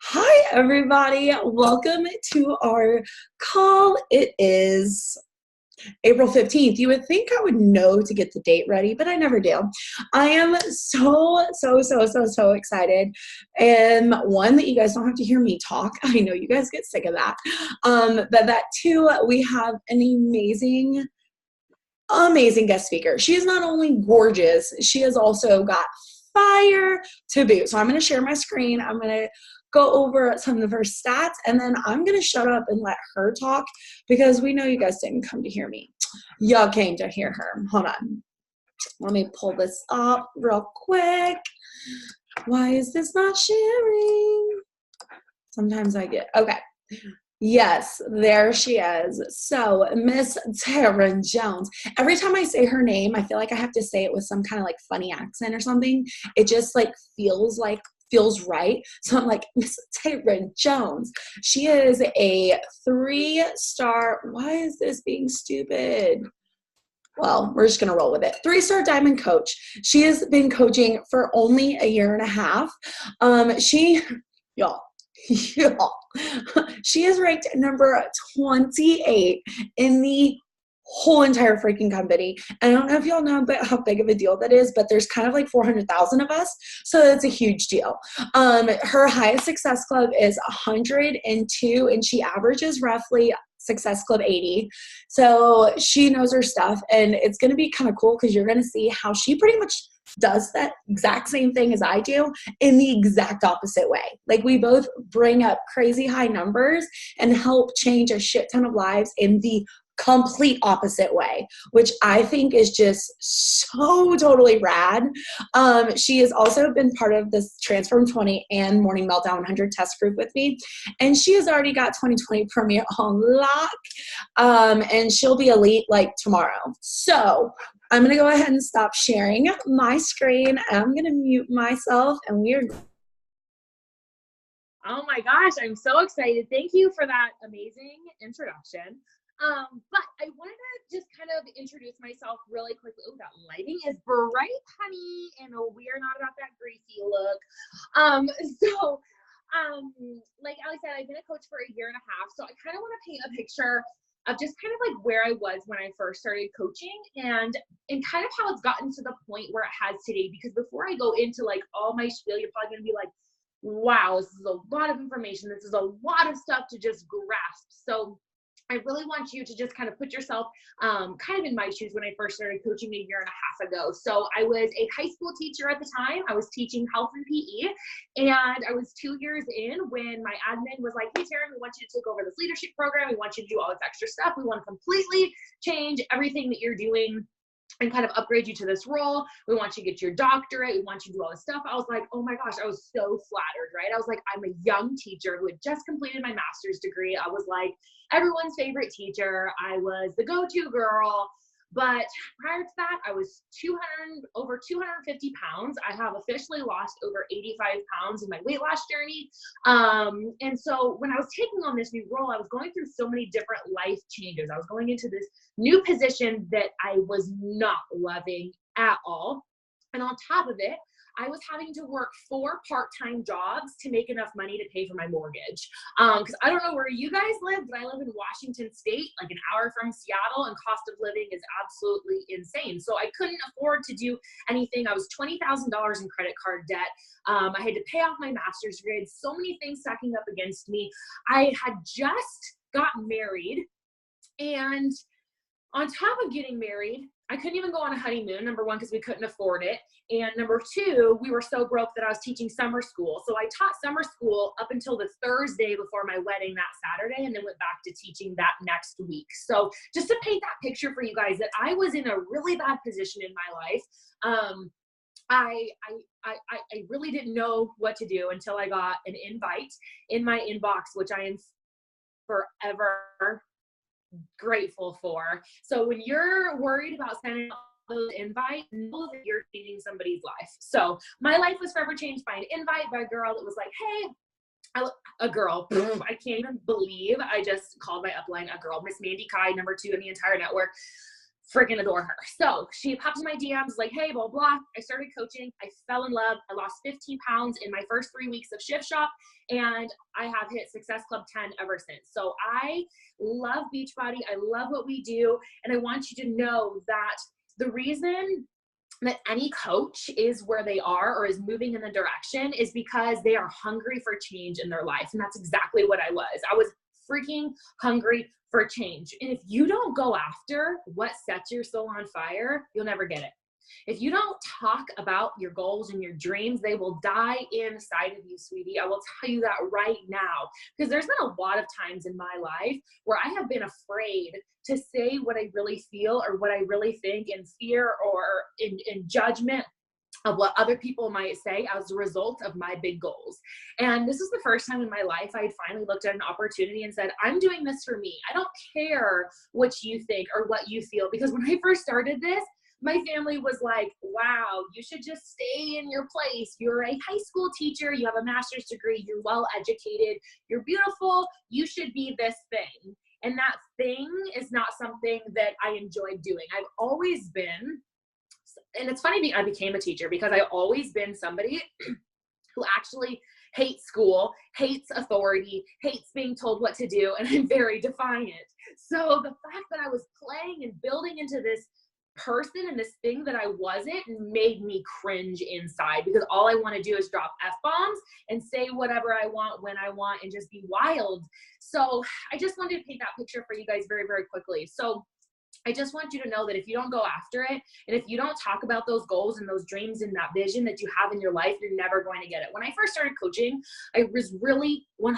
Hi, everybody. Welcome to our call. It is April 15th. You would think I would know to get the date ready, but I never do. I am so excited. And one, that you guys don't have to hear me talk. I know you guys get sick of that. But that two, we have an amazing guest speaker. She is not only gorgeous, she has also got fire to boot. So I'm going to share my screen. I'm going to go over some of her stats, and then I'm going to shut up and let her talk because we know you guys didn't come to hear me. Y'all came to hear her. Hold on. Let me pull this up real quick. Why is this not sharing? Sometimes I get, okay. Yes, there she is. So Miss Taryn Jones. Every time I say her name, I feel like I have to say it with some kind of like funny accent or something. It just feels right. So I'm like, Miss Taryn Jones. She is a 3-star. Why is this being stupid? Well, we're just going to roll with it. 3-star diamond coach. She has been coaching for only a year and a half. Y'all, she is ranked number 28 in the whole entire freaking company. And I don't know if y'all know how big of a deal that is, but there's kind of like 400,000 of us. So that's a huge deal. Her highest success club is 102, and she averages roughly Success Club 80. So she knows her stuff, and it's going to be kind of cool because you're going to see how she pretty much does that exact same thing as I do in the exact opposite way. Like, we both bring up crazy high numbers and help change a shit ton of lives in the complete opposite way, which I think is just so totally rad. She has also been part of this Transform 20 and Morning Meltdown 100 test group with me, and she has already got 2020 Premier on lock, and she'll be elite like tomorrow. So I'm going to go ahead and stop sharing my screen. I'm going to mute myself, and we're Oh my gosh, I'm so excited. Thank you for that amazing introduction. But I wanted to just kind of introduce myself really quickly. Oh, that lighting is bright, honey, and we are not about that greasy look. Like Ali said, I've been a coach for a year and a half, so I kind of want to paint a picture of just kind of like where I was when I first started coaching, and kind of how it's gotten to the point where it has today. Because before I go into like all my spiel, you're probably gonna be like, wow, this is a lot of information. This is a lot of stuff to just grasp. So I really want you to just kind of put yourself kind of in my shoes when I first started coaching a year and a half ago. So I was a high school teacher at the time. I was teaching health and PE, and I was 2 years in when my admin was like, hey, Taryn, we want you to take over this leadership program. We want you to do all this extra stuff. We want to completely change everything that you're doing and kind of upgrade you to this role. We want you to get your doctorate. We want you to do all this stuff. I was like, oh my gosh, I was so flattered, right? I was like, I'm a young teacher who had just completed my master's degree. I was like everyone's favorite teacher. I was the go-to girl. But prior to that, I was over 250 pounds. I have officially lost over 85 pounds in my weight loss journey. And so when I was taking on this new role, I was going through so many different life changes. I was going into this new position that I was not loving at all. And on top of it, I was having to work 4 part-time jobs to make enough money to pay for my mortgage. Because I don't know where you guys live, but I live in Washington State, like an hour from Seattle, and cost of living is absolutely insane. So I couldn't afford to do anything. I was $20,000 in credit card debt. I had to pay off my master's degree. I had so many things stacking up against me. I had just gotten married, and on top of getting married, I couldn't even go on a honeymoon, number one, because we couldn't afford it. And number two, we were so broke that I was teaching summer school. So I taught summer school up until the Thursday before my wedding that Saturday, and then went back to teaching that next week. So just to paint that picture for you guys, that I was in a really bad position in my life. I really didn't know what to do until I got an invite in my inbox, which I am forever grateful for. So when you're worried about sending out those invites, know that you're changing somebody's life. So my life was forever changed by an invite by a girl that was like, hey, a girl. I can't even believe I just called my upline a girl. Miss Mandy Kai, number 2 in the entire network. freaking adore her. So she popped in my DMs like, hey, blah, blah. I started coaching. I fell in love. I lost 15 pounds in my first 3 weeks of Shift Shop. And I have hit Success Club 10 ever since. So I love Beachbody. I love what we do. And I want you to know that the reason that any coach is where they are or is moving in the direction is because they are hungry for change in their life. And that's exactly what I was. I was freaking hungry for change. And if you don't go after what sets your soul on fire, you'll never get it. If you don't talk about your goals and your dreams, they will die inside of you, sweetie. I will tell you that right now, because there's been a lot of times in my life where I have been afraid to say what I really feel or what I really think in fear or in judgment of what other people might say as a result of my big goals. And this is the first time in my life I had finally looked at an opportunity and said, I'm doing this for me. I don't care what you think or what you feel. Because when I first started this, my family was like, wow, you should just stay in your place. You're a high school teacher. You have a master's degree. You're well educated. You're beautiful. You should be this thing. And that thing is not something that I enjoyed doing. I've always been, and it's funny, I became a teacher because I've always been somebody who actually hates school, hates authority, hates being told what to do, and I'm very defiant. So the fact that I was playing and building into this person and this thing that I wasn't made me cringe inside, because all I want to do is drop F-bombs and say whatever I want when I want and just be wild. So I just wanted to paint that picture for you guys very, very quickly. So I just want you to know that if you don't go after it, and if you don't talk about those goals and those dreams and that vision that you have in your life, you're never going to get it. When I first started coaching, I was really 100%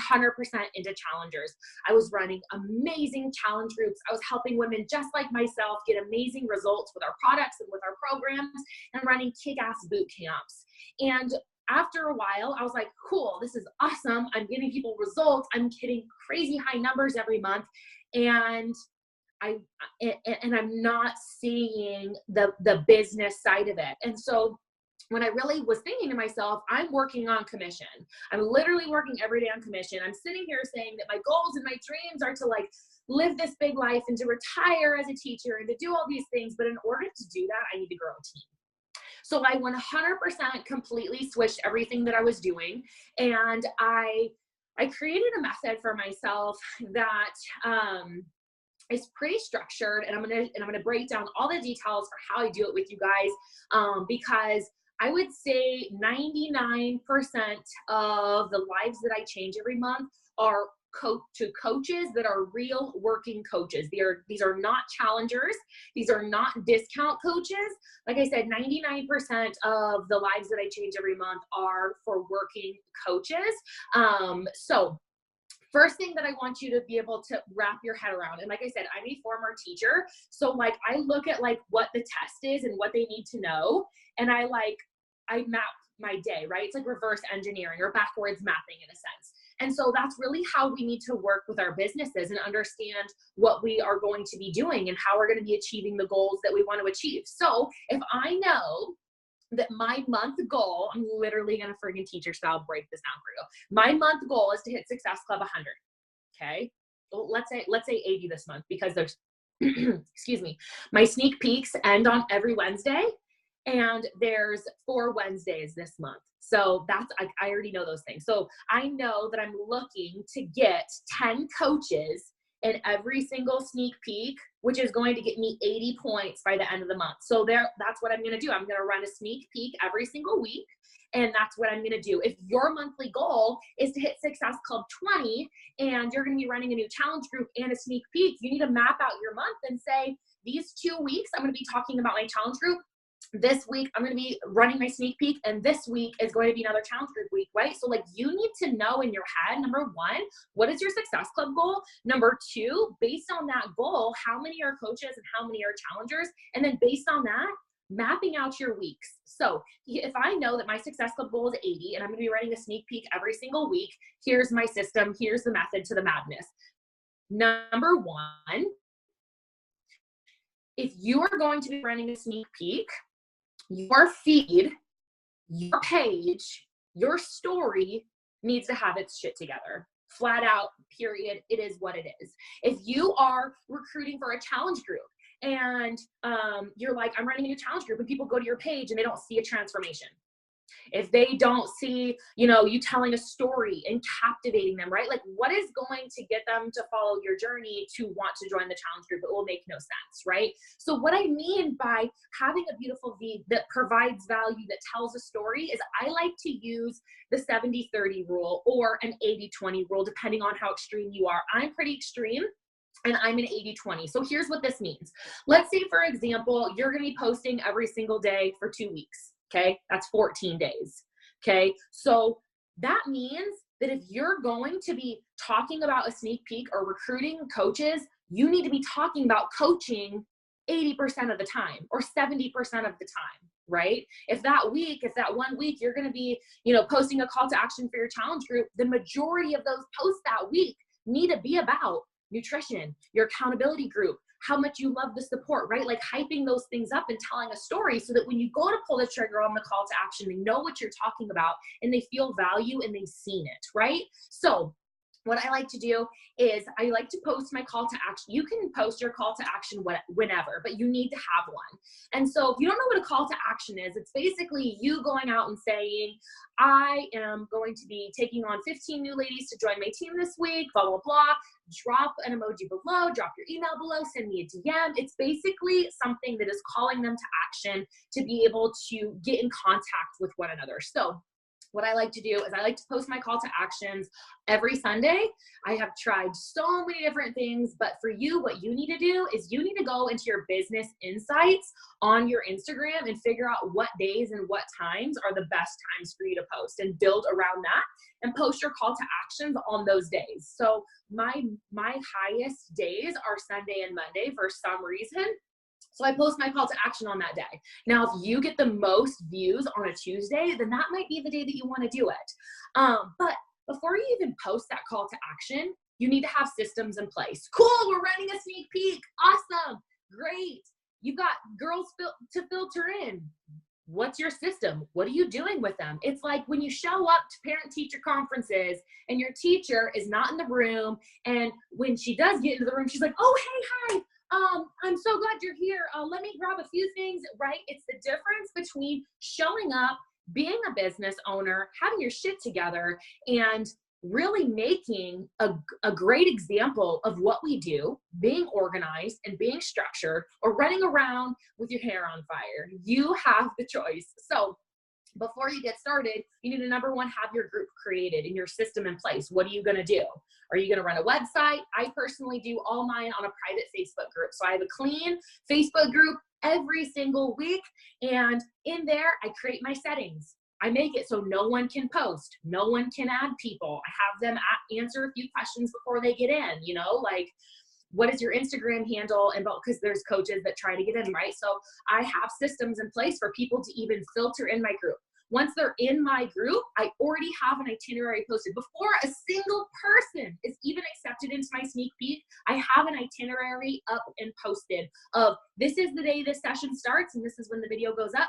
into challengers. I was running amazing challenge groups. I was helping women just like myself get amazing results with our products and with our programs, and running kick-ass boot camps. And after a while, I was like, cool, this is awesome. I'm getting people results. I'm hitting crazy high numbers every month. And I'm not seeing the business side of it. And so when I really was thinking to myself, I'm working on commission. I'm literally working every day on commission. I'm sitting here saying that my goals and my dreams are to like live this big life and to retire as a teacher and to do all these things. But in order to do that, I need to grow a team. So I 100% completely switched everything that I was doing. And I created a method for myself that, it's pretty structured, and I'm gonna break down all the details for how I do it with you guys, because I would say 99% of the lives that I change every month are coaches that are real working coaches. These are not challengers. These are not discount coaches. Like I said, 99% of the lives that I change every month are for working coaches. So first thing that I want you to be able to wrap your head around, and like I said, I'm a former teacher, so like I look at like what the test is and what they need to know, and I map my day, right? It's like reverse engineering or backwards mapping in a sense. And so that's really how we need to work with our businesses and understand what we are going to be doing and how we're going to be achieving the goals that we want to achieve. So if I know that my month goal, I'm literally going to friggin' teacher style break this down for you. My month goal is to hit Success Club 100. Okay. Well, let's say 80 this month, because there's, excuse me, my sneak peeks end on every Wednesday, and there's 4 Wednesdays this month. So that's, I already know those things. So I know that I'm looking to get 10 coaches in every single sneak peek, which is going to get me 80 points by the end of the month. So that's what I'm going to do. I'm going to run a sneak peek every single week, and that's what I'm going to do. If your monthly goal is to hit Success Club 20 and you're going to be running a new challenge group and a sneak peek, you need to map out your month and say, these 2 weeks, I'm going to be talking about my challenge group. This week, I'm going to be running my sneak peek, and this week is going to be another challenge group week, right? So like you need to know in your head, number 1, what is your Success Club goal? Number 2, based on that goal, how many are coaches and how many are challengers? And then based on that, mapping out your weeks. So if I know that my Success Club goal is 80 and I'm going to be running a sneak peek every single week, here's my system. Here's the method to the madness. Number 1, if you are going to be running a sneak peek, your feed, your page, your story needs to have its shit together. Flat out, period. It is what it is. If you are recruiting for a challenge group and you're like, I'm running a new challenge group, and people go to your page and they don't see a transformation. If they don't see, you telling a story and captivating them, right? Like, what is going to get them to follow your journey to want to join the challenge group? It will make no sense, right? So what I mean by having a beautiful V that provides value, that tells a story, is I like to use the 70-30 rule or an 80-20 rule, depending on how extreme you are. I'm pretty extreme, and I'm an 80-20. So here's what this means. Let's say, for example, you're going to be posting every single day for 2 weeks. Okay, that's 14 days. Okay, so that means that if you're going to be talking about a sneak peek or recruiting coaches, you need to be talking about coaching 80% of the time or 70% of the time, right? If that 1 week you're going to be, posting a call to action for your challenge group, the majority of those posts that week need to be about nutrition, your accountability group, how much you love the support, right? Like hyping those things up and telling a story so that when you go to pull the trigger on the call to action, they know what you're talking about and they feel value and they've seen it, right? So what I like to do is I like to post my call to action. You can post your call to action whenever, but you need to have one. And so if you don't know what a call to action is, it's basically you going out and saying, I am going to be taking on 15 new ladies to join my team this week, blah, blah, blah. Drop an emoji below, drop your email below, send me a DM. It's basically something that is calling them to action to be able to get in contact with one another. So what I like to do is I like to post my call to actions every Sunday. I have tried so many different things, but for you, what you need to do is you need to go into your business insights on your Instagram and figure out what days and what times are the best times for you to post and build around that and post your call to actions on those days. So my highest days are Sunday and Monday for some reason. So I post my call to action on that day. Now, if you get the most views on a Tuesday, then that might be the day that you want to do it. But before you even post that call to action, you need to have systems in place. Cool, we're running a sneak peek. Awesome, great. You've got girls to filter in. What's your system? What are you doing with them? It's like when you show up to parent-teacher conferences and your teacher is not in the room, and when she does get into the room, she's like, oh, hey, hi. I'm so glad you're here. Let me grab a few things, right? It's the difference between showing up, being a business owner, having your shit together, and really making a great example of what we do, being organized and being structured, or running around with your hair on fire. You have the choice. So before you get started, you need to, number one, have your group created and your system in place. What are you going to do? Are you going to run a website? I personally do all mine on a private Facebook group. So I have a clean Facebook group every single week. And in there, I create my settings. I make it so no one can post. No one can add people. I have them answer a few questions before they get in, like, what is your Instagram handle? And because there's coaches that try to get in, right? So I have systems in place for people to even filter in my group. Once they're in my group, I already have an itinerary posted. Before a single person is even accepted into my sneak peek, I have an itinerary up and posted of this is the day this session starts and this is when the video goes up.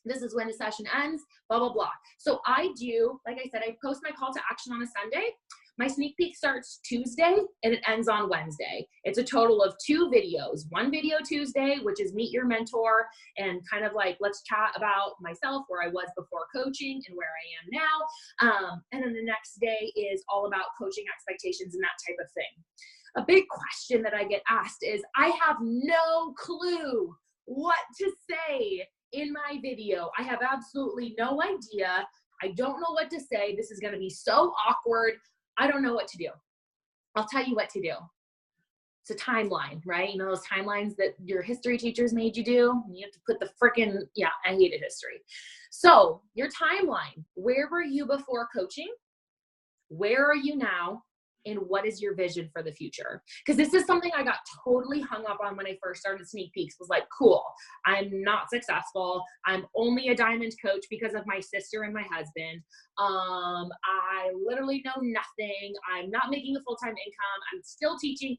This is when the session ends, blah, blah, blah. So I do, like I said, I post my call to action on a Sunday. My sneak peek starts Tuesday and it ends on Wednesday. It's a total of 2 videos. One video Tuesday, which is meet your mentor and kind of like, let's chat about myself, where I was before coaching and where I am now. And then the next day is all about coaching expectations and that type of thing. A big question that I get asked is, I have no clue what to say in my video. I have absolutely no idea. I don't know what to say. This is going to be so awkward. I don't know what to do. I'll tell you what to do. It's a timeline, right? You know those timelines that your history teachers made you do? You have to put the freaking, yeah, I hated history. So your timeline, where were you before coaching? Where are you now? And what is your vision for the future? Because this is something I got totally hung up on when I first started Sneak Peeks. Was like, cool, I'm not successful. I'm only a diamond coach because of my sister and my husband. I literally know nothing. I'm not making a full-time income. I'm still teaching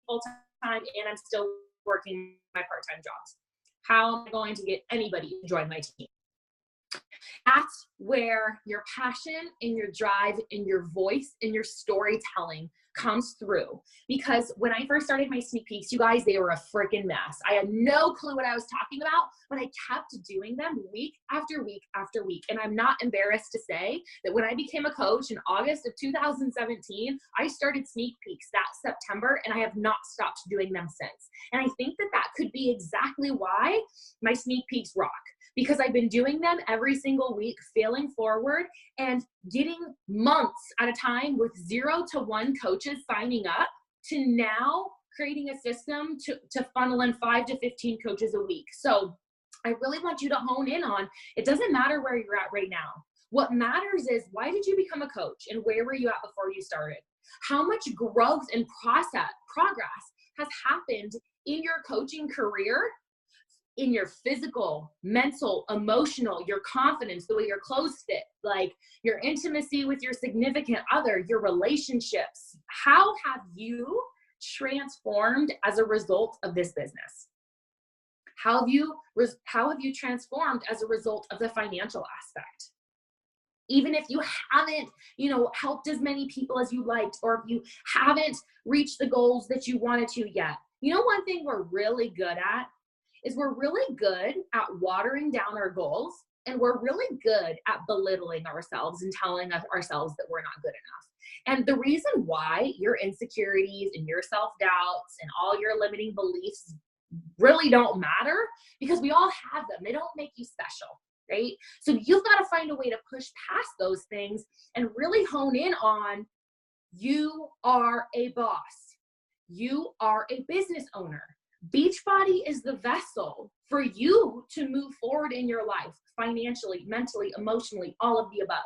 full-time and I'm still working my part-time jobs. How am I going to get anybody to join my team? That's where your passion and your drive and your voice and your storytelling comes through. Because when I first started my sneak peeks, you guys, they were a freaking mess. I had no clue what I was talking about, but I kept doing them week after week after week. And I'm not embarrassed to say that when I became a coach in August of 2017, I started sneak peeks that September, and I have not stopped doing them since. And I think that that could be exactly why my sneak peeks rock, because I've been doing them every single week, failing forward and getting months at a time with 0 to 1 coaches signing up, to now creating a system to funnel in 5 to 15 coaches a week. So I really want you to hone in on, it doesn't matter where you're at right now. What matters is, why did you become a coach and where were you at before you started? How much growth and progress has happened in your coaching career, in your physical, mental, emotional, your confidence, the way your clothes fit, like your intimacy with your significant other, your relationships. How have you transformed as a result of this business? How have you transformed as a result of the financial aspect? Even if you haven't, helped as many people as you liked, or if you haven't reached the goals that you wanted to yet. One thing we're really good at is we're really good at watering down our goals, and we're really good at belittling ourselves and telling ourselves that we're not good enough. And the reason why your insecurities and your self-doubts and all your limiting beliefs really don't matter, because we all have them. They don't make you special, right? So you've got to find a way to push past those things and really hone in on, you are a boss. You are a business owner. Beachbody is the vessel for you to move forward in your life, financially, mentally, emotionally, all of the above,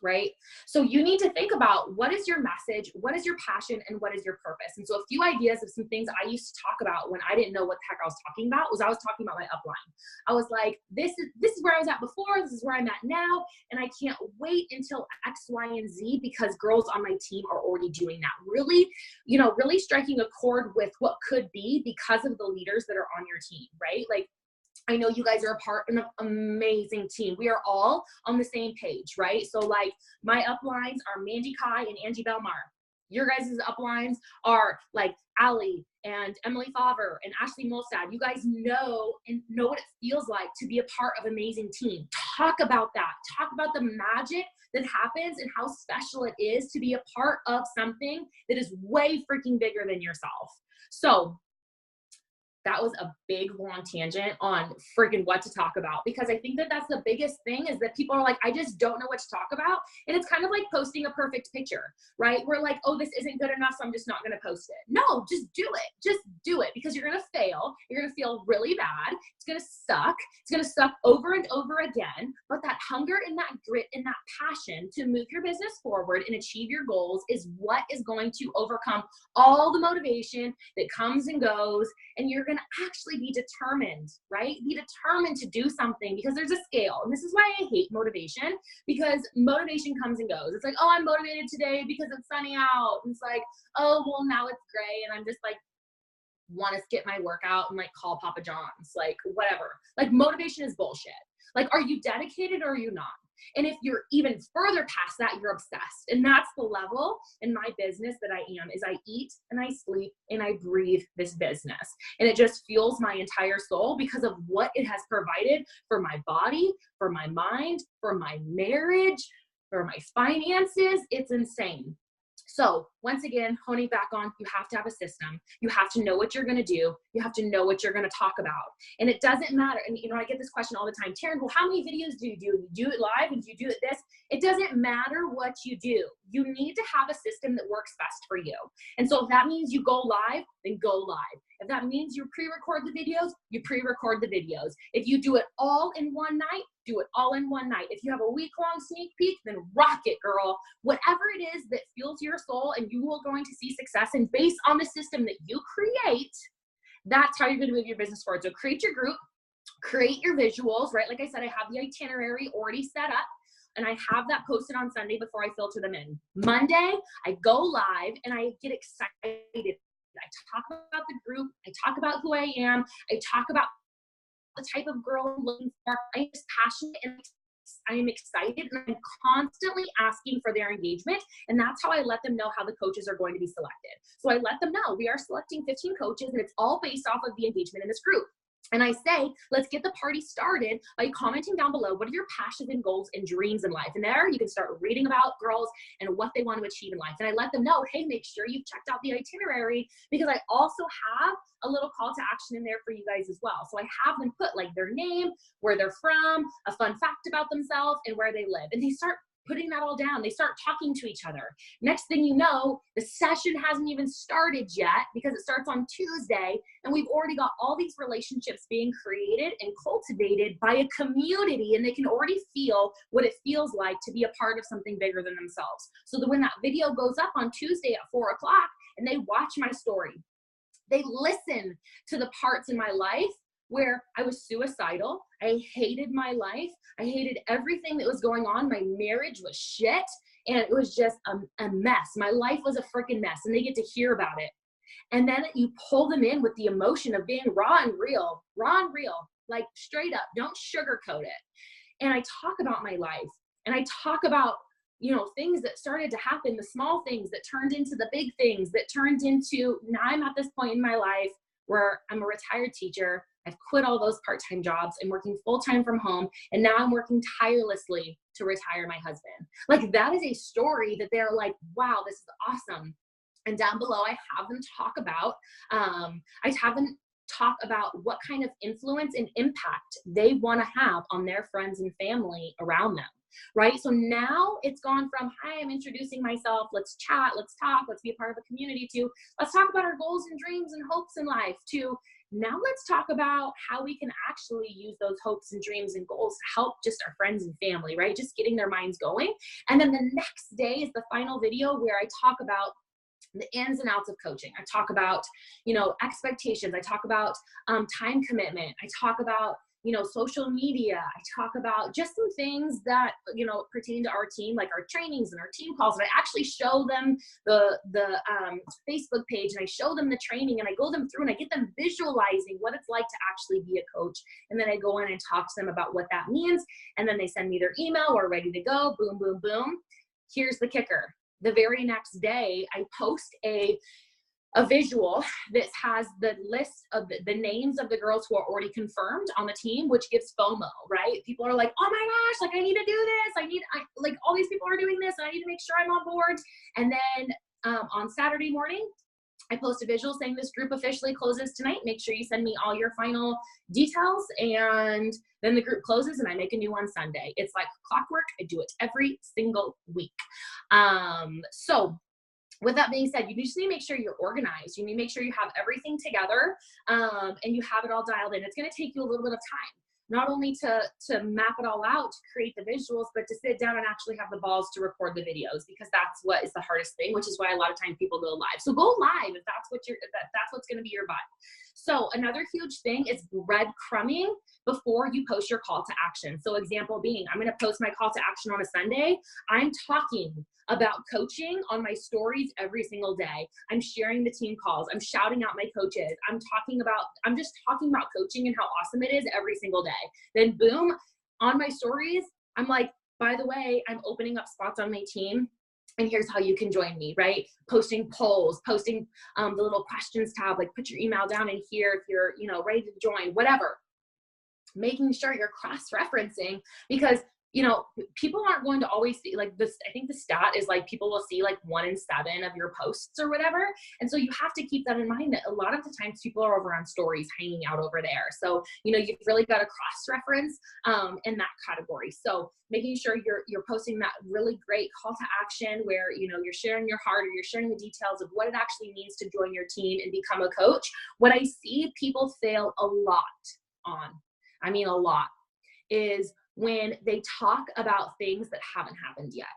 right? So you need to think about, what is your message, what is your passion, and what is your purpose? And so a few ideas of some things I used to talk about when I didn't know what the heck I was talking about was, I was talking about my upline. I was like, this is where I was at before, this is where I'm at now, and I can't wait until X, Y, and Z, because girls on my team are already doing that. Really, really striking a chord with what could be because of the leaders that are on your team, right? Like, I know you guys are a part of an amazing team. We are all on the same page, right? So like, my uplines are Mandy Kai and Angie Belmar. Your guys' uplines are like Allie and Emily Favre and Ashley Molstad. You guys know what it feels like to be a part of an amazing team. Talk about that. Talk about the magic that happens and how special it is to be a part of something that is way freaking bigger than yourself. So that was a big long tangent on freaking what to talk about, because I think that that's the biggest thing, is that people are like, I just don't know what to talk about. And it's kind of like posting a perfect picture, right? We're like, oh, this isn't good enough, so I'm just not going to post it. No, just do it. Just do it, because you're going to fail. You're going to feel really bad. It's going to suck. It's going to suck over and over again. But that hunger and that grit and that passion to move your business forward and achieve your goals is what is going to overcome all the motivation that comes and goes. And you're going to actually be determined, right? Be determined to do something, because there's a scale. And this is why I hate motivation, because motivation comes and goes. It's like, oh, I'm motivated today because it's sunny out. And it's like, oh, well, now it's gray. And I'm just like, want to skip my workout and like call Papa John's, like whatever. Like, motivation is bullshit. Like, are you dedicated or are you not? And if you're even further past that, you're obsessed. And that's the level in my business that I am, is I eat and I sleep and I breathe this business. And it just fuels my entire soul because of what it has provided for my body, for my mind, for my marriage, for my finances. It's insane. So once again, honing back on, you have to have a system. You have to know what you're going to do. You have to know what you're going to talk about. And it doesn't matter. And I get this question all the time, Taryn, well, how many videos do you do? You do it live and do you do it this? It doesn't matter what you do. You need to have a system that works best for you. And so if that means you go live, then go live. If that means you pre-record the videos, you pre-record the videos. If you do it all in one night, do it all in one night. If you have a week-long sneak peek, then rock it, girl. Whatever it is that fuels your soul and you are going to see success, and based on the system that you create, that's how you're going to move your business forward. So create your group, create your visuals, right? Like I said, I have the itinerary already set up, and I have that posted on Sunday before I filter them in. Monday, I go live and I get excited. I talk about the group. I talk about who I am. I talk about the type of girl I'm looking for. I'm just passionate and I am excited, and I'm constantly asking for their engagement. And that's how I let them know how the coaches are going to be selected. So I let them know we are selecting 15 coaches, and it's all based off of the engagement in this group. And I say, let's get the party started by commenting down below, what are your passions and goals and dreams in life? And there you can start reading about girls and what they want to achieve in life. And I let them know, hey, make sure you've checked out the itinerary, because I also have a little call to action in there for you guys as well. So I have them put like their name, where they're from, a fun fact about themselves, and where they live. And they start putting that all down. They start talking to each other. Next thing you know, the session hasn't even started yet, because it starts on Tuesday, and we've already got all these relationships being created and cultivated by a community, and they can already feel what it feels like to be a part of something bigger than themselves. So that when that video goes up on Tuesday at 4 o'clock and they watch my story, they listen to the parts in my life where I was suicidal. I hated my life. I hated everything that was going on. My marriage was shit, and it was just a mess. My life was a freaking mess, and they get to hear about it. And then you pull them in with the emotion of being raw and real, like straight up. Don't sugarcoat it. And I talk about my life, and I talk about, you know, things that started to happen, the small things that turned into the big things that turned into, now I'm at this point in my life where I'm a retired teacher. I've quit all those part-time jobs and working full-time from home. And now I'm working tirelessly to retire my husband. Like, that is a story that they're like, wow, this is awesome. And down below, I have them talk about, what kind of influence and impact they want to have on their friends and family around them. Right? So now it's gone from, hi, I'm introducing myself, let's chat, let's talk, let's be a part of a community, to let's talk about our goals and dreams and hopes in life, to now let's talk about how we can actually use those hopes and dreams and goals to help just our friends and family, right? Just getting their minds going. And then the next day is the final video where I talk about the ins and outs of coaching. I talk about, you know, expectations. I talk about time commitment. I talk about, you know, social media. I talk about just some things that, you know, pertain to our team, like our trainings and our team calls. And I actually show them the Facebook page, and I show them the training, and I go them through and I get them visualizing what it's like to actually be a coach. And then I go in and talk to them about what that means. And then they send me their email, we're ready to go. Boom, boom, boom. Here's the kicker. The very next day, I post a visual that has the list of the names of the girls who are already confirmed on the team, which gives FOMO, right? People are like, oh my gosh, like I need to do this. Like all these people are doing this, and I need to make sure I'm on board. And then on Saturday morning, I post a visual saying this group officially closes tonight. Make sure you send me all your final details. And then the group closes, and I make a new one Sunday. It's like clockwork. I do it every single week. So with that being said, you just need to make sure you're organized. You need to make sure you have everything together, and you have it all dialed in. It's going to take you a little bit of time, not only to map it all out, to create the visuals, but to sit down and actually have the balls to record the videos, because that's what is the hardest thing, which is why a lot of times people go live. So go live if that's what that's what's going to be your vibe. So another huge thing is breadcrumbing before you post your call to action. So example being, I'm going to post my call to action on a Sunday. I'm talking about coaching on my stories every single day. I'm sharing the team calls. I'm shouting out my coaches. I'm just talking about coaching and how awesome it is every single day. Then boom, on my stories, I'm like, by the way, I'm opening up spots on my team, and here's how you can join me, right? Posting polls, posting the little questions tab, like put your email down in here if you're, you know, ready to join, whatever. Making sure you're cross-referencing, because you know, people aren't going to always see like this. I think the stat is like people will see like 1 in 7 of your posts or whatever. And so you have to keep that in mind, that a lot of the times people are over on stories hanging out over there. So, you know, you've really got to cross-reference in that category. So making sure you're posting that really great call to action where, you know, you're sharing your heart, or you're sharing the details of what it actually means to join your team and become a coach. What I see people fail a lot on, I mean, a lot, is when they talk about things that haven't happened yet.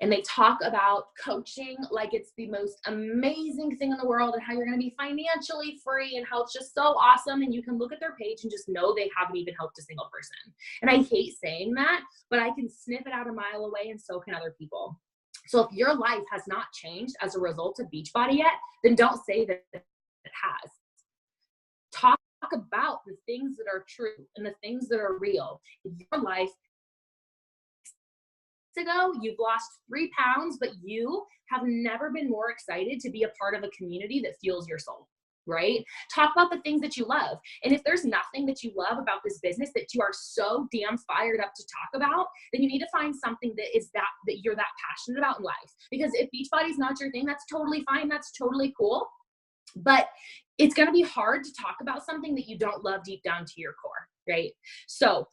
And they talk about coaching like it's the most amazing thing in the world, and how you're going to be financially free, and how it's just so awesome. And you can look at their page and just know they haven't even helped a single person. And I hate saying that, but I can sniff it out a mile away, and so can other people. So if your life has not changed as a result of Beachbody yet, then don't say that it has. Talk about the things that are true and the things that are real. In your life ago, you've lost 3 pounds, but you have never been more excited to be a part of a community that fuels your soul, right? Talk about the things that you love. And if there's nothing that you love about this business that you are so damn fired up to talk about, then you need to find something that is that you're that passionate about in life. Because if Beachbody is not your thing, that's totally fine. That's totally cool. But it's going to be hard to talk about something that you don't love deep down to your core, right? So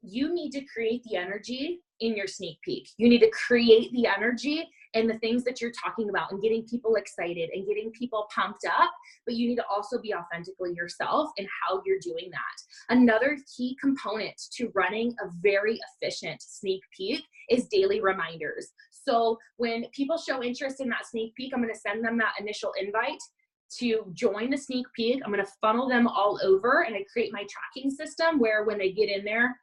you need to create the energy in your sneak peek. You need to create the energy and the things that you're talking about and getting people excited and getting people pumped up, but you need to also be authentically yourself in how you're doing that. Another key component to running a very efficient sneak peek is daily reminders. So when people show interest in that sneak peek, I'm going to send them that initial invite to join the sneak peek. I'm going to funnel them all over, and I create my tracking system where when they get in there,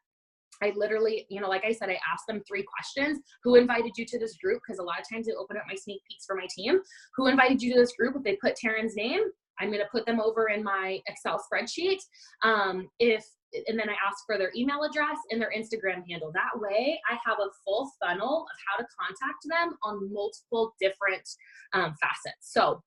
I literally, like I said, I ask them 3 questions. Who invited you to this group? Because a lot of times I open up my sneak peeks for my team. Who invited you to this group? If they put Taryn's name, I'm going to put them over in my Excel spreadsheet. And then I ask for their email address and their Instagram handle. That way I have a full funnel of how to contact them on multiple different facets. So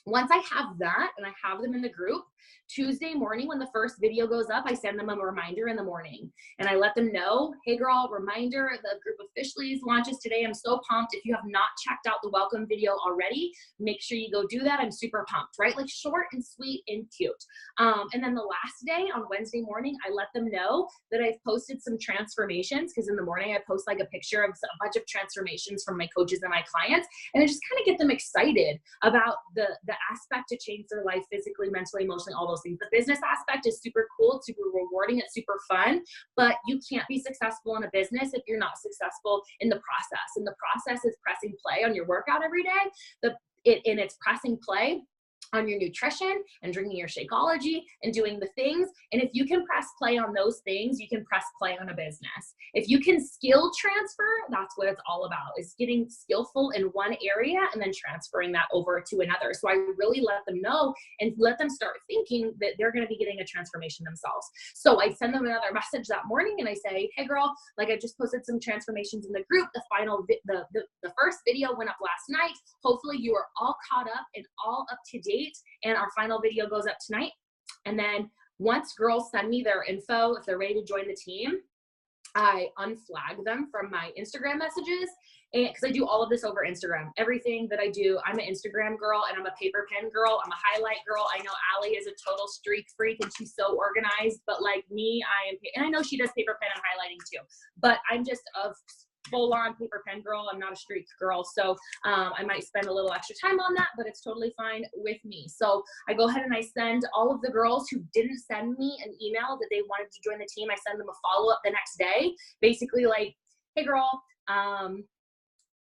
once I have that and I have them in the group, Tuesday morning when the first video goes up, I send them a reminder in the morning. And I let them know, hey girl, reminder, the group officially launches today. I'm so pumped. If you have not checked out the welcome video already, make sure you go do that. I'm super pumped, right? Like short and sweet and cute. And then the last day on Wednesday morning, I let them know that I've posted some transformations, because in the morning I post like a picture of a bunch of transformations from my coaches and my clients. And I just kind of get them excited about the aspect to change their life physically, mentally, emotionally, all those things. The business aspect is super cool. It's super rewarding. It's super fun, but you can't be successful in a business if you're not successful in the process. And the process is pressing play on your workout every day. And it's pressing play on your nutrition and drinking your Shakeology and doing the things. And if you can press play on those things, you can press play on a business. If you can skill transfer, that's what it's all about, is getting skillful in one area and then transferring that over to another. So I really let them know and let them start thinking that they're going to be getting a transformation themselves. So I send them another message that morning and I say, hey girl, like I just posted some transformations in the group. The first video went up last night. Hopefully you are all caught up and all up to date. And our final video goes up tonight. And then once girls send me their info, if they're ready to join the team, I unflag them from my Instagram messages. And because I do all of this over Instagram, everything that I do, I'm an Instagram girl and I'm a paper pen girl. I'm a highlight girl. I know Allie is a total streak freak and she's so organized, but like me, and I know she does paper pen and highlighting too, but I'm just a full-on paper pen girl. I'm not a streak girl. So I might spend a little extra time on that, but it's totally fine with me. So I go ahead and I send all of the girls who didn't send me an email that they wanted to join the team, I send them a follow-up the next day, basically like, hey girl,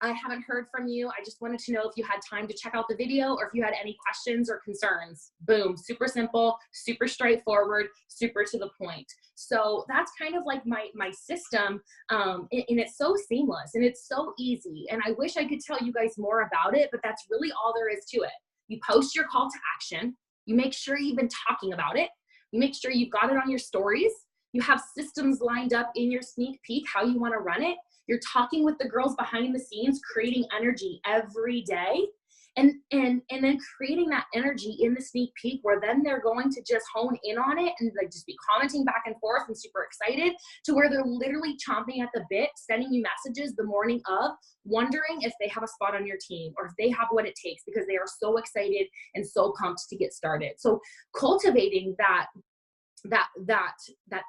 I haven't heard from you. I just wanted to know if you had time to check out the video or if you had any questions or concerns. Boom, super simple, super straightforward, super to the point. So that's kind of like my system, and it's so seamless and it's so easy. And I wish I could tell you guys more about it, but that's really all there is to it. You post your call to action. You make sure you've been talking about it. You make sure you've got it on your stories. You have systems lined up in your sneak peek, how you want to run it. You're talking with the girls behind the scenes, creating energy every day, and then creating that energy in the sneak peek where then they're going to just hone in on it and like just be commenting back and forth and super excited, to where they're literally chomping at the bit, sending you messages the morning of, wondering if they have a spot on your team or if they have what it takes, because they are so excited and so pumped to get started. So cultivating that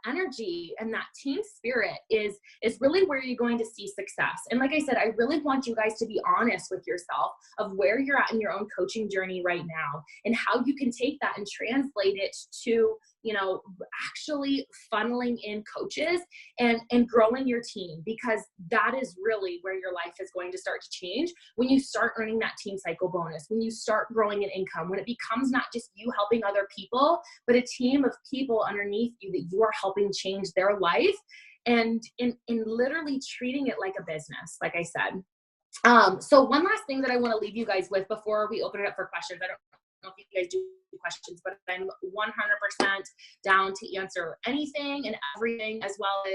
energy and that team spirit is really where you're going to see success. And like I said, I really want you guys to be honest with yourself of where you're at in your own coaching journey right now and how you can take that and translate it to, actually funneling in coaches and growing your team, because that is really where your life is going to start to change when you start earning that team cycle bonus, when you start growing an income, when it becomes not just you helping other people, but a team of people underneath you that you are helping change their life, and in literally treating it like a business, like I said. So one last thing that I want to leave you guys with before we open it up for questions. I don't know if you guys do questions, but I'm 100% down to answer anything and everything, as well as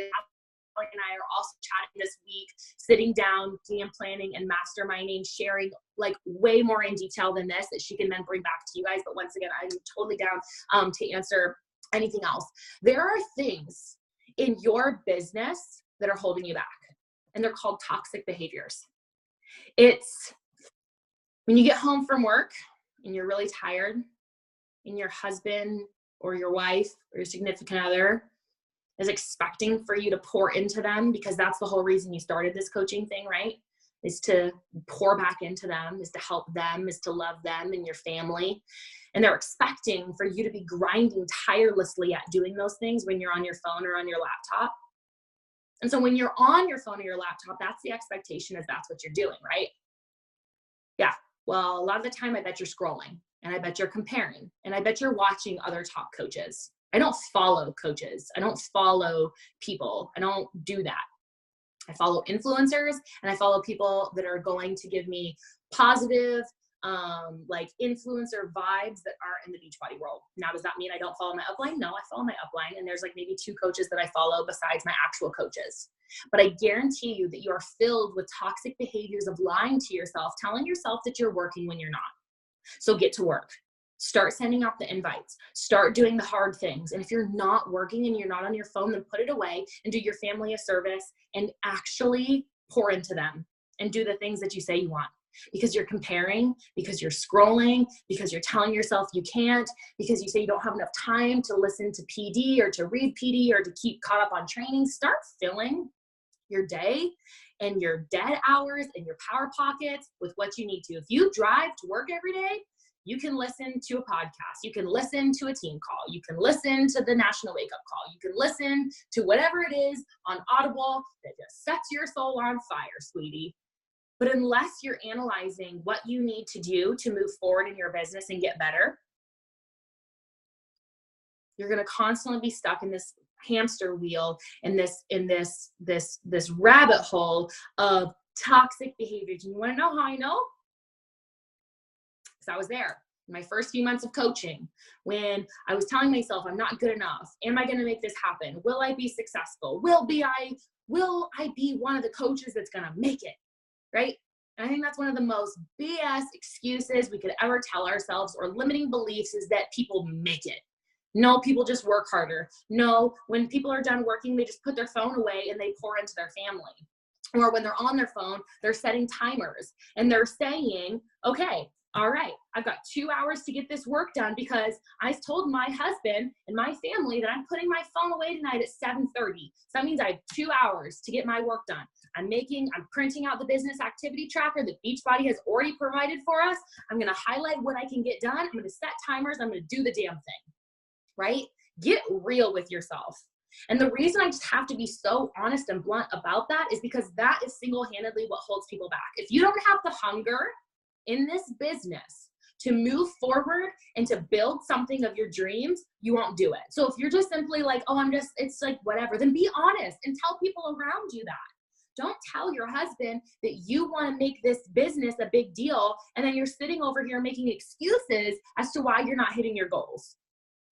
Allie and I are also chatting this week, sitting down, DM planning and masterminding, sharing like way more in detail than this that she can then bring back to you guys. But once again, I'm totally down to answer anything else. There are things in your business that are holding you back, and they're called toxic behaviors. It's when you get home from work and you're really tired, and your husband or your wife or your significant other is expecting for you to pour into them, because that's the whole reason you started this coaching thing, right? Is to pour back into them, is to help them, is to love them and your family. And they're expecting for you to be grinding tirelessly at doing those things when you're on your phone or on your laptop. And so when you're on your phone or your laptop, that's the expectation, is that's what you're doing, right? Yeah. Well, a lot of the time I bet you're scrolling, and I bet you're comparing, and I bet you're watching other top coaches. I don't follow coaches. I don't follow people. I don't do that. I follow influencers, and I follow people that are going to give me positive, like influencer vibes that are in the Beachbody world. Now, does that mean I don't follow my upline? No, I follow my upline, and there's like maybe 2 coaches that I follow besides my actual coaches. But I guarantee you that you are filled with toxic behaviors of lying to yourself, telling yourself that you're working when you're not. So get to work. Start sending out the invites. Start doing the hard things. And if you're not working and you're not on your phone, then put it away and do your family a service and actually pour into them and do the things that you say you want. Because you're comparing, because you're scrolling, because you're telling yourself you can't, because you say you don't have enough time to listen to PD or to read PD or to keep caught up on training. Start filling your day and your dead hours and your power pockets with what you need to. If you drive to work every day, you can listen to a podcast. You can listen to a team call. You can listen to the National Wake Up Call. You can listen to whatever it is on Audible that just sets your soul on fire, sweetie. But unless you're analyzing what you need to do to move forward in your business and get better, you're going to constantly be stuck in this hamster wheel, in this rabbit hole of toxic behaviors. And you want to know how I know? Because I was there in my first few months of coaching, when I was telling myself I'm not good enough. Am I going to make this happen? Will I be successful? Will I be one of the coaches that's going to make it? Right? And I think that's one of the most BS excuses we could ever tell ourselves, or limiting beliefs, is that people make it. No, people just work harder. No, when people are done working, they just put their phone away and they pour into their family. Or when they're on their phone, they're setting timers and they're saying, okay, all right, I've got 2 hours to get this work done because I told my husband and my family that I'm putting my phone away tonight at 7:30. So that means I have 2 hours to get my work done. I'm printing out the business activity tracker that Beachbody has already provided for us. I'm going to highlight what I can get done. I'm going to set timers. I'm going to do the damn thing, right? Get real with yourself. And the reason I just have to be so honest and blunt about that is because that is single-handedly what holds people back. If you don't have the hunger in this business to move forward and to build something of your dreams, you won't do it. So if you're just simply like, oh, it's like whatever, then be honest and tell people around you that. Don't tell your husband that you want to make this business a big deal, and then you're sitting over here making excuses as to why you're not hitting your goals.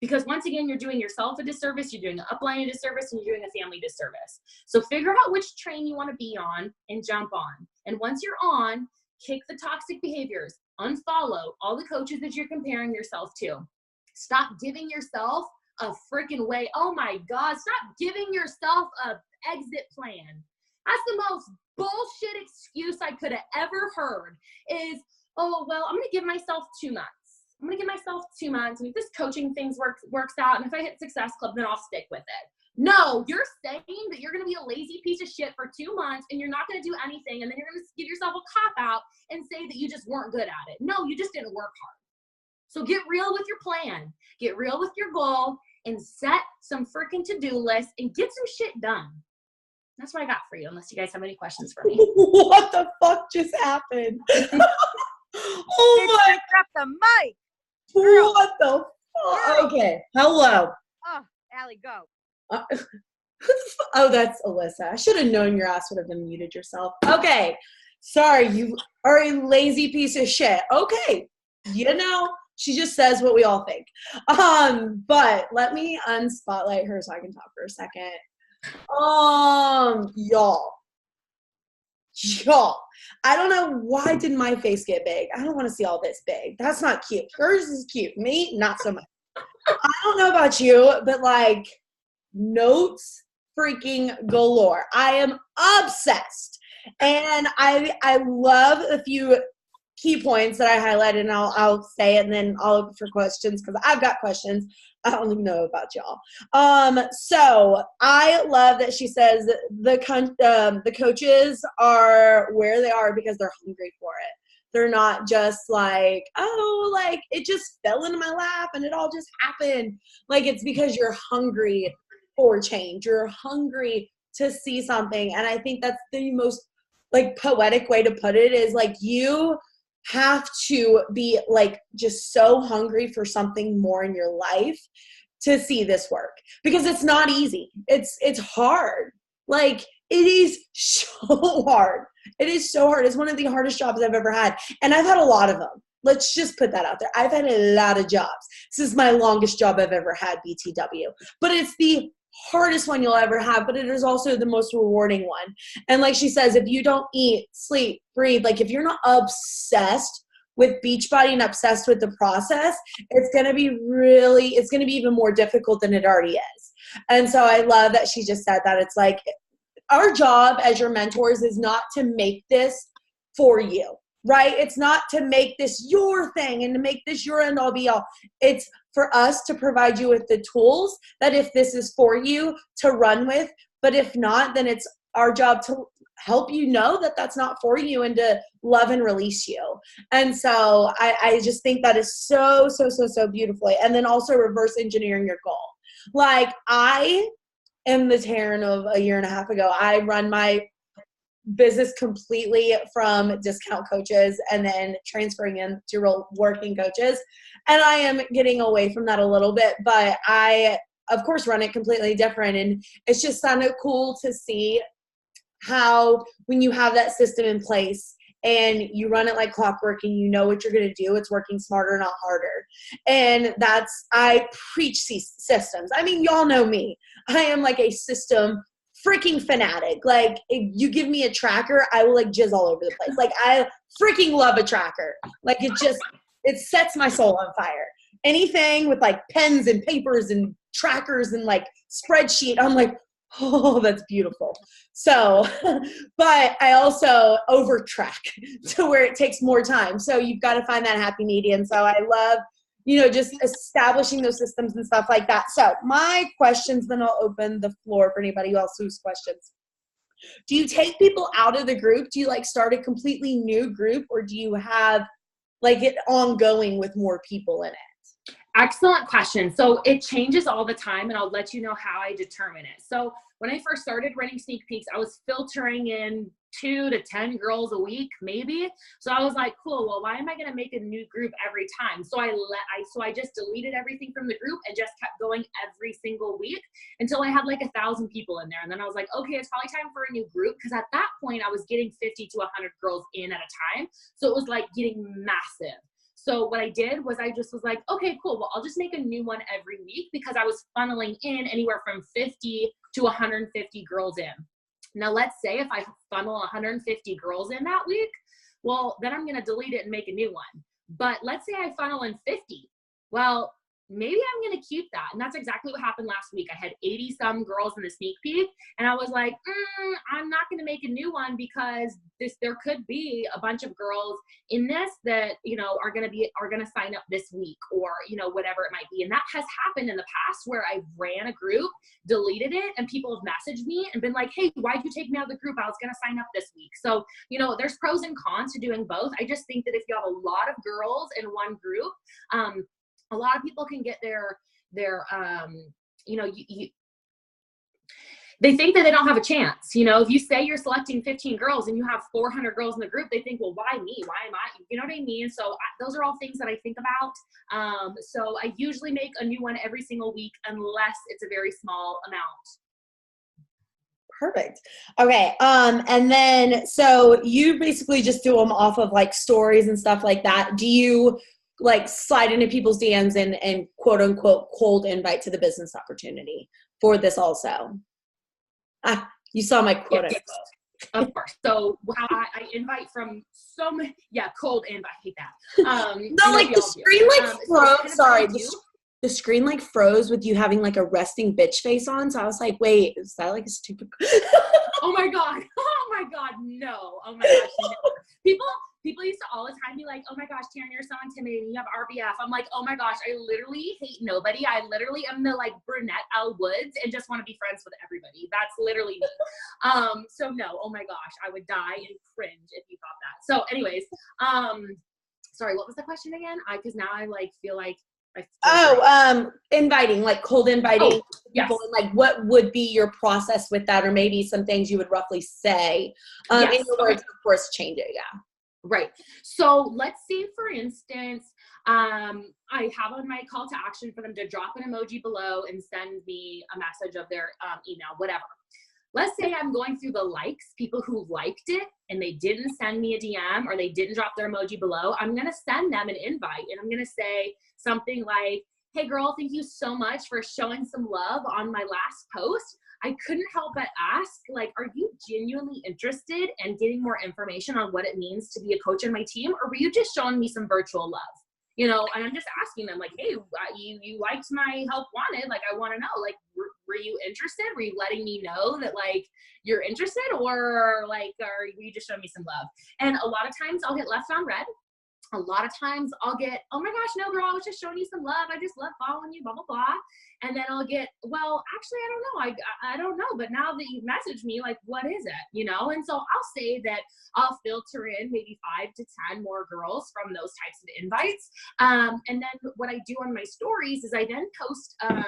Because once again, you're doing yourself a disservice, you're doing an upline a disservice, and you're doing a family disservice. So figure out which train you want to be on and jump on. And once you're on, kick the toxic behaviors, unfollow all the coaches that you're comparing yourself to. Stop giving yourself a freaking way. Oh my God, stop giving yourself an exit plan. That's the most bullshit excuse I could have ever heard is, oh, well, I'm going to give myself 2 months. I'm going to give myself 2 months. And if this coaching thing works out, and if I hit Success Club, then I'll stick with it. No, you're saying that you're going to be a lazy piece of shit for 2 months and you're not going to do anything. And then you're going to give yourself a cop out and say that you just weren't good at it. No, you just didn't work hard. So get real with your plan, get real with your goal, and set some freaking to-do lists and get some shit done. That's what I got for you, unless you guys have any questions for me. What the fuck just happened? Oh my. Drop the mic. Girl. What the fuck? Okay. Hello. Oh, Allie, go. Oh, that's Alyssa. I should have known your ass would have unmuted yourself. Okay. Sorry, you are a lazy piece of shit. Okay. She just says what we all think. But let me unspotlight her so I can talk for a second. Y'all, I don't know why did my face get big. I don't want to see all this big. That's not cute. Hers is cute. Me, not so much. I don't know about you, but like notes freaking galore. I am obsessed. And I love a few key points that I highlighted, and I'll say it, and then I'll look for questions because I've got questions. I don't even know about y'all. So I love that she says the coaches are where they are because they're hungry for it. They're not just like, oh, like it just fell into my lap and it all just happened. Like it's because you're hungry for change. You're hungry to see something. And I think that's the most like poetic way to put it is like you have to be like just so hungry for something more in your life to see this work because it's not easy. It's hard. Like it is so hard. It is so hard. It's one of the hardest jobs I've ever had. And I've had a lot of them. Let's just put that out there. I've had a lot of jobs. This is my longest job I've ever had, BTW. But it's the hardest one you'll ever have, but it is also the most rewarding one. And like she says, if you don't eat, sleep, breathe, like if you're not obsessed with Beachbody and obsessed with the process, it's going to be even more difficult than it already is. And so I love that she just said that. It's like our job as your mentors is not to make this for you, right? It's not to make this your thing and to make this your end all be all. It's for us to provide you with the tools that if this is for you to run with, but if not, then it's our job to help you know that that's not for you and to love and release you. And so I just think that is so, so, so, so beautifully. And then also reverse engineering your goal. Like I am the Taryn of a year and a half ago. I run my business completely from discount coaches and then transferring into real working coaches. And I am getting away from that a little bit, but I, of course, run it completely different. And it's just kind of cool to see how when you have that system in place and you run it like clockwork and you know what you're going to do, it's working smarter, not harder. And I preach systems. I mean, y'all know me. I am like a system freaking fanatic. Like if you give me a tracker, I will like jizz all over the place. Like I freaking love a tracker. Like it sets my soul on fire. Anything with like pens and papers and trackers and like spreadsheet, I'm like, oh, that's beautiful. So, but I also over track to where it takes more time. So you've got to find that happy medium. So I love, just establishing those systems and stuff like that. So my questions, then I'll open the floor for anybody else who's questions. Do you take people out of the group? Do you like start a completely new group, or do you have like it ongoing with more people in it? Excellent question. So it changes all the time, and I'll let you know how I determine it. So when I first started running Sneak Peeks, I was filtering in 2 to 10 girls a week, maybe. So I was like, cool, well, why am I going to make a new group every time? So I just deleted everything from the group and just kept going every single week until I had like 1,000 people in there. And then I was like, okay, it's probably time for a new group. Cause at that point I was getting 50 to 100 girls in at a time. So it was like getting massive. So what I did was I just was like, okay, cool. Well, I'll just make a new one every week because I was funneling in anywhere from 50 to 150 girls in. Now, let's say if I funnel 150 girls in that week, well, then I'm going to delete it and make a new one. But let's say I funnel in 50. Well, maybe I'm going to keep that. And that's exactly what happened last week. I had 80 some girls in the sneak peek, and I was like, I'm not going to make a new one because there could be a bunch of girls in this that, are going to sign up this week, or, whatever it might be. And that has happened in the past where I ran a group, deleted it, and people have messaged me and been like, hey, why'd you take me out of the group? I was going to sign up this week. So, there's pros and cons to doing both. I just think that if you have a lot of girls in one group, a lot of people can get their they think that they don't have a chance. If you say you're selecting 15 girls and you have 400 girls in the group, they think, well, why me? Why am I? You know what I mean? So those are all things that I think about. So I usually make a new one every single week unless it's a very small amount. Perfect. Okay. And then, so you basically just do them off of like stories and stuff like that. Do you like slide into people's DMs and quote unquote cold invite to the business opportunity for this also? You saw my quote. Yes, of course. So I invite from so many, cold invite. I hate that. No, like the screen like froze. Sorry, the screen like froze with you having like a resting bitch face on. So I was like, wait, is that like a stupid? Oh my God. Oh my God. No. Oh my gosh. No. People used to all the time be like, oh my gosh, Taryn, you're so intimidating. You have RBF. I'm like, oh my gosh, I literally hate nobody. I literally am the like brunette Elle Woods and just want to be friends with everybody. That's literally me. So no, oh my gosh, I would die and cringe if you thought that. So anyways, sorry, what was the question again? Because now I like feel like inviting, like cold inviting people, yes. and like what would be your process with that, or maybe some things you would roughly say in your words, of course, change it. Yeah. Right. So let's say, for instance, I have on my call to action for them to drop an emoji below and send me a message of their email, whatever. Let's say I'm going through the likes, people who liked it and they didn't send me a DM or they didn't drop their emoji below. I'm going to send them an invite and I'm going to say something like, hey girl, thank you so much for showing some love on my last post. I couldn't help but ask, like, are you genuinely interested in getting more information on what it means to be a coach on my team? Or were you just showing me some virtual love? You know, and I'm just asking them like, hey, you liked my help wanted. Like, I want to know, like, were you interested? Were you letting me know that like you're interested, or like, were you just showing me some love? And a lot of times I'll get left on red. A lot of times I'll get, oh my gosh, no girl, I was just showing you some love. I just love following you, blah, blah, blah. And then I'll get, well, actually, I don't know. I don't know. But now that you've messaged me, like, what is it? You know? And so I'll say that I'll filter in maybe 5 to 10 more girls from those types of invites. And then what I do on my stories is I then post a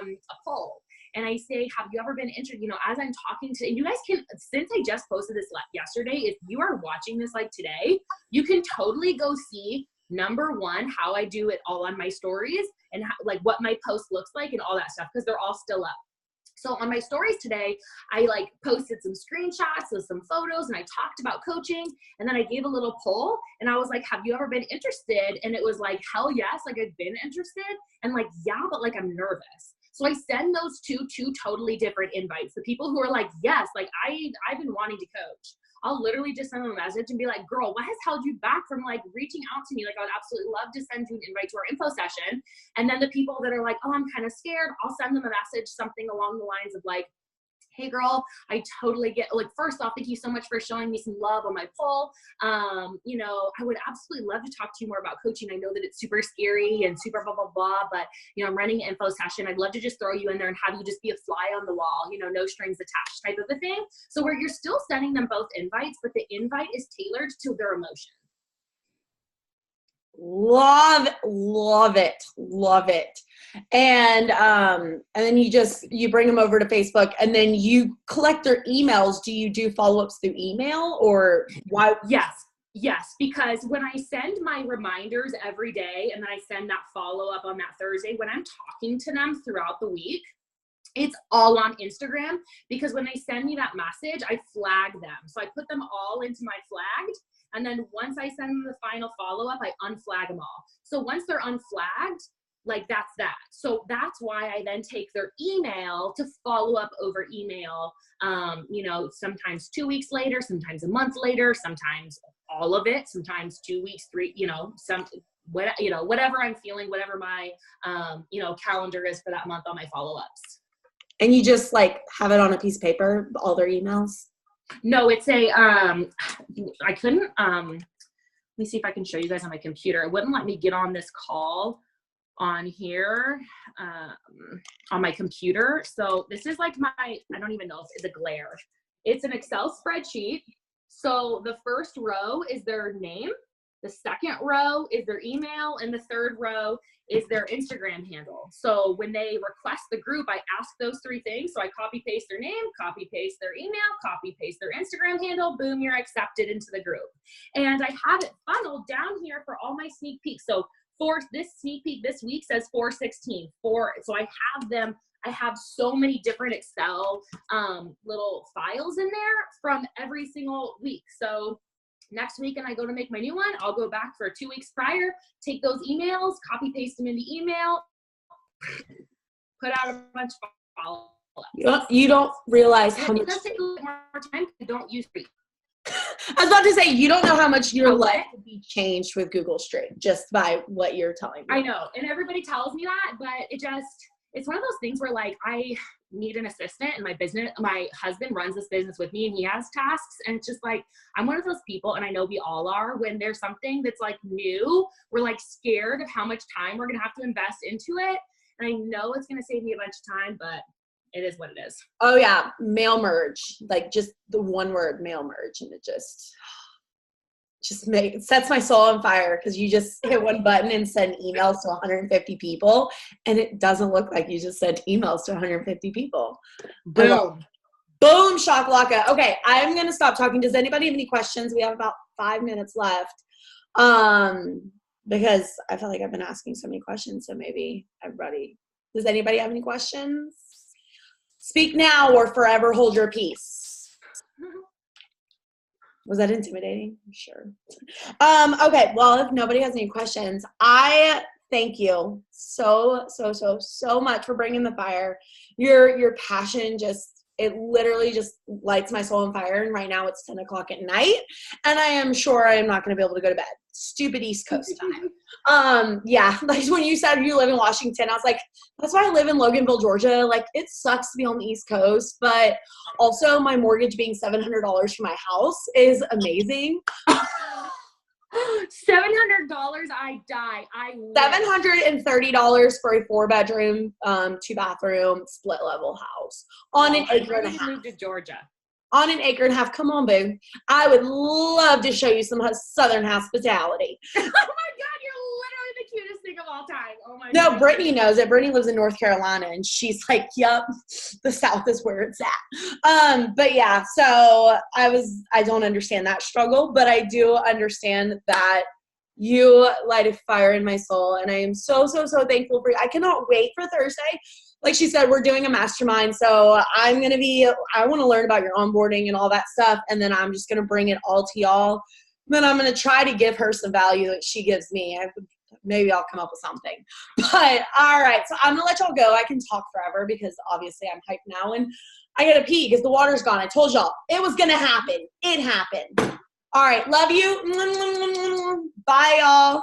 poll. And I say, have you ever been interested, you know, as I'm talking to, and you guys can, since I just posted this yesterday, if you are watching this like today, you can totally go see, number one, how I do it all on my stories and how, like what my post looks like and all that stuff, because they're all still up. So on my stories today, I like posted some screenshots of some photos and I talked about coaching, and then I gave a little poll and I was like, have you ever been interested? And it was like, hell yes, like I've been interested, and like, yeah, but like I'm nervous. So I send those two totally different invites. The people who are like, yes, like I've been wanting to coach. I'll literally just send them a message and be like, girl, what has held you back from like reaching out to me? Like, I would absolutely love to send you an invite to our info session. And then the people that are like, oh, I'm kind of scared, I'll send them a message, something along the lines of like, hey girl, I totally get, like, first off, thank you so much for showing me some love on my poll. You know, I would absolutely love to talk to you more about coaching. I know that it's super scary and super blah, blah, blah, but you know, I'm running an info session. I'd love to just throw you in there and have you just be a fly on the wall, you know, no strings attached type of a thing. So where you're still sending them both invites, but the invite is tailored to their emotion. Love it. And then you bring them over to Facebook, and then you collect their emails. Do you do follow-ups through email, or why? Yes, because when I send my reminders every day and then I send that follow-up on that Thursday, when I'm talking to them throughout the week, it's all on Instagram, because when they send me that message, I flag them. So I put them all into my flagged. And then once I send them the final follow-up, I unflag them all. So once they're unflagged, like that's that. So that's why I then take their email to follow up over email, you know, sometimes 2 weeks later, sometimes a month later, sometimes all of it, sometimes 2 weeks, 3, you know, whatever I'm feeling, whatever my, you know, calendar is for that month on my follow-ups. And you just like have it on a piece of paper, all their emails? No, it's a, I couldn't, let me see if I can show you guys on my computer. It wouldn't let me get on this call on here, on my computer. So this is like my, I don't even know if it's a glare. It's an Excel spreadsheet. So the first row is their name. The second row is their email, and the third row is their Instagram handle. So when they request the group, I ask those 3 things. So I copy paste their name, copy paste their email, copy paste their Instagram handle, boom, you're accepted into the group. And I have it funneled down here for all my sneak peeks. So for this sneak peek this week says 416. So I have them, I have so many different Excel little files in there from every single week. So Next week, and I go to make my new one, I'll go back for 2 weeks prior, take those emails, copy paste them in the email, put out a bunch of follow-ups. You don't realize how much. It does take a little more time. Don't use free. I was about to say, you don't know how much your life would be changed with Google Street just by what you're telling me. I know, and everybody tells me that, but it's one of those things where like I need an assistant, and my husband runs this business with me, and he has tasks, and it's just like I'm one of those people, and I know we all are, when there's something that's like new, we're like scared of how much time we're gonna have to invest into it, and I know it's gonna save me a bunch of time, but it is what it is. Oh yeah, mail merge, like just the one word mail merge, and it just sets my soul on fire, because you just hit one button and send emails to 150 people, and it doesn't look like you just sent emails to 150 people. Boom. Boom, shakalaka. Okay, I'm gonna stop talking. Does anybody have any questions? We have about 5 minutes left. Because I feel like I've been asking so many questions, so maybe everybody. Does anybody have any questions? Speak now or forever hold your peace. Was that intimidating? I'm sure. Okay, well, if nobody has any questions, I thank you so much for bringing the fire. Your passion it literally just lights my soul on fire. And right now it's 10 o'clock at night, and I am sure I am not going to be able to go to bed. Stupid East Coast time. Yeah, like when you said you live in Washington, I was like, that's why I live in Loganville, Georgia. Like, it sucks to be on the East Coast, but also my mortgage being $700 for my house is amazing. $700, I die. $730 for a 4-bedroom, 2-bathroom, split level house on an acre and a half. Moved to Georgia. On an acre and a half. Come on, boo. I would love to show you some Southern hospitality. Oh my God, you're literally the cutest thing of all time. Oh my No, God. Brittany knows it. Brittany lives in North Carolina, and she's like, yep, the South is where it's at. But yeah, so I don't understand that struggle, but I do understand that you light a fire in my soul, and I am so thankful for you. I cannot wait for Thursday. Like she said, we're doing a mastermind, so I want to learn about your onboarding and all that stuff, and then I'm just going to bring it all to y'all. Then I'm going to try to give her some value that she gives me. Maybe I'll come up with something. But all right, so I'm going to let y'all go. I can talk forever because obviously I'm hyped now, and I got to pee because the water's gone. I told y'all it was going to happen. It happened. All right, love you. Bye, y'all.